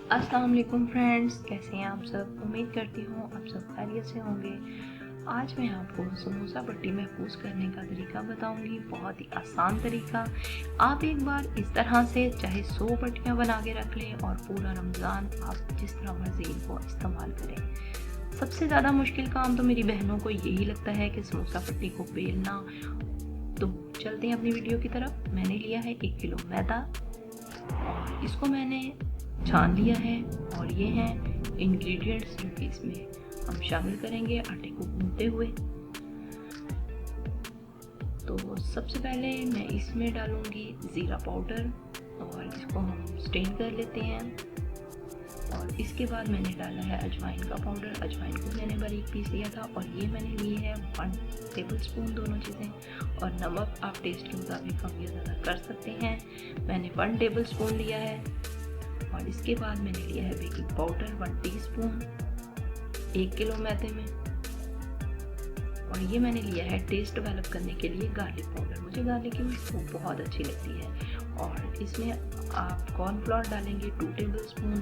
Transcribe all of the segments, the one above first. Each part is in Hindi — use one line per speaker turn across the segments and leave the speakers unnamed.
अस्सलाम वालेकुम फ्रेंड्स, कैसे हैं आप सब। उम्मीद करती हूँ आप सब खैरियत से होंगे। आज मैं आपको समोसा पट्टी महफूज करने का तरीका बताऊंगी, बहुत ही आसान तरीका। आप एक बार इस तरह से चाहे 100 पट्टियाँ बना के रख लें और पूरा रमज़ान आप जिस तरह मर्जी इनको इस्तेमाल करें। सबसे ज़्यादा मुश्किल काम तो मेरी बहनों को यही लगता है कि समोसा पट्टी को बेलना। तो चलते हैं अपनी वीडियो की तरफ। मैंने लिया है 1 किलो मैदा और इसको मैंने छान लिया है और ये हैं इंग्रेडिएंट्स जो कि इसमें हम शामिल करेंगे आटे को गूंथते हुए। तो सबसे पहले मैं इसमें डालूंगी ज़ीरा पाउडर और इसको हम स्टेन कर लेते हैं। और इसके बाद मैंने डाला है अजवाइन का पाउडर। अजवाइन को मैंने बारीक पीस लिया था और ये मैंने लिए है 1 टेबल स्पून दोनों चीज़ें। और नमक आप टेस्ट के मुताबिक कम या ज़्यादा कर सकते हैं। मैंने 1 टेबल स्पून लिया है। और इसके बाद मैंने लिया है बेकिंग पाउडर 1 टीस्पून 1 किलो मैदे में। और ये मैंने लिया है टेस्ट डेवलप करने के लिए गार्लिक पाउडर। मुझे गार्लिक की खुशबू बहुत अच्छी लगती है। और इसमें आप कॉर्नफ्लोर डालेंगे 2 टेबल स्पून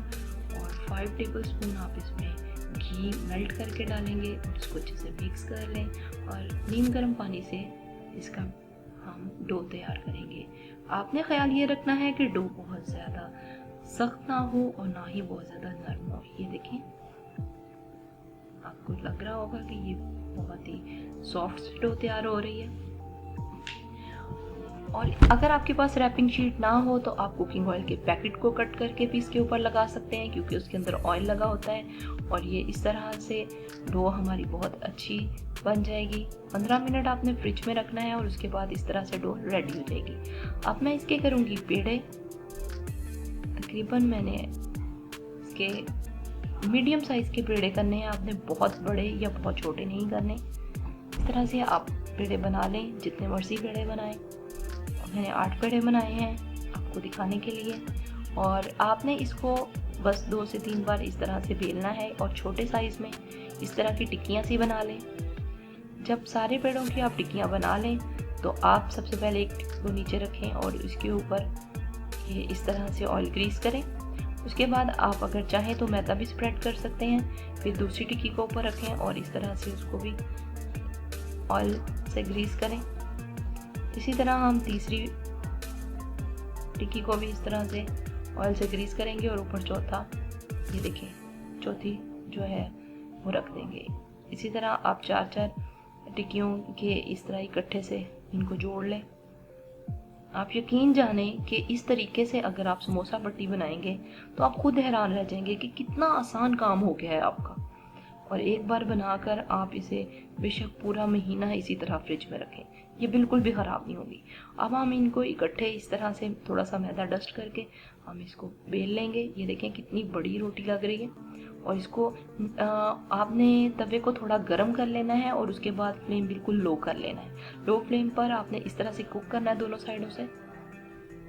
और 5 टेबल स्पून आप इसमें घी मेल्ट करके डालेंगे। इसको अच्छे से मिक्स कर लें और नीम गर्म पानी से इसका हम डो तैयार करेंगे। आपने ख्याल ये रखना है कि डो बहुत ज़्यादा सख्त ना हो और ना ही बहुत ज़्यादा नरम हो। ये देखें, आपको लग रहा होगा कि ये बहुत ही सॉफ्ट डो तैयार हो रही है। और अगर आपके पास रैपिंग शीट ना हो तो आप कुकिंग ऑयल के पैकेट को कट करके भी इसके ऊपर लगा सकते हैं, क्योंकि उसके अंदर ऑयल लगा होता है। और ये इस तरह से डो हमारी बहुत अच्छी बन जाएगी। 15 मिनट आपने फ्रिज में रखना है और उसके बाद इस तरह से डो रेडी हो जाएगी। अब मैं इसके करूँगी पेड़े। तकरीबन मैंने इसके मीडियम साइज़ के पेड़े करने हैं। आपने बहुत बड़े या बहुत छोटे नहीं करने। इस तरह से आप पेड़े बना लें, जितने मर्जी पेड़े बनाएं। मैंने 8 पेड़े बनाए हैं आपको दिखाने के लिए। और आपने इसको बस 2 से 3 बार इस तरह से बेलना है और छोटे साइज़ में इस तरह की टिक्कियाँ सी बना लें। जब सारे पेड़ों की आप टिक्कियाँ बना लें तो आप सबसे पहले एक टिक्की को नीचे रखें और इसके ऊपर ये इस तरह से ऑयल ग्रीस करें। उसके बाद आप अगर चाहें तो मैदा भी स्प्रेड कर सकते हैं। फिर दूसरी टिक्की को ऊपर रखें और इस तरह से उसको भी ऑयल से ग्रीस करें। इसी तरह हम तीसरी टिक्की को भी इस तरह से ऑयल से ग्रीस करेंगे और ऊपर चौथा, ये देखें, चौथी जो है वो रख देंगे। इसी तरह आप 4-4 टिक्कियों के इस तरह इकट्ठे से इनको जोड़ लें। आप यकीन जानें कि इस तरीके से अगर आप समोसा पट्टी बनाएंगे तो आप खुद हैरान रह जाएंगे कि कितना आसान काम हो गया है आपका। और एक बार बनाकर आप इसे बेशक पूरा महीना इसी तरह फ्रिज में रखें, ये बिल्कुल भी ख़राब नहीं होगी। अब हम इनको इकट्ठे इस तरह से थोड़ा सा मैदा डस्ट करके हम इसको बेल लेंगे। ये देखें कितनी बड़ी रोटी लग रही है। और इसको आपने तवे को थोड़ा गर्म कर लेना है और उसके बाद फ्लेम बिल्कुल लो कर लेना है। लो फ्लेम पर आपने इस तरह से कुक करना है दोनों साइडों से।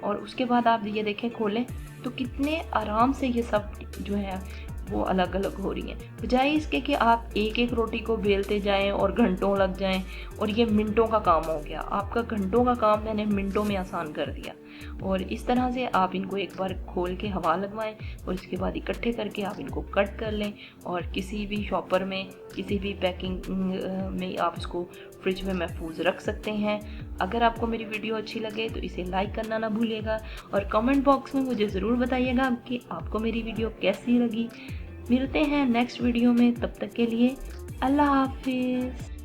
और उसके बाद आप ये देखें, खोलें तो कितने आराम से ये सब जो है वो अलग अलग हो रही हैं, बजाय इसके कि आप एक एक रोटी को बेलते जाएं और घंटों लग जाएं। और ये मिनटों का काम हो गया, आपका घंटों का काम मैंने मिनटों में आसान कर दिया। और इस तरह से आप इनको एक बार खोल के हवा लगवाएं और इसके बाद इकट्ठे करके आप इनको कट कर लें। और किसी भी शॉपर में, किसी भी पैकिंग में आप इसको फ्रिज में महफूज रख सकते हैं। अगर आपको मेरी वीडियो अच्छी लगे तो इसे लाइक करना ना भूलिएगा और कमेंट बॉक्स में मुझे ज़रूर बताइएगा कि आपको मेरी वीडियो कैसी लगी। मिलते हैं नेक्स्ट वीडियो में, तब तक के लिए अल्लाह हाफिज़।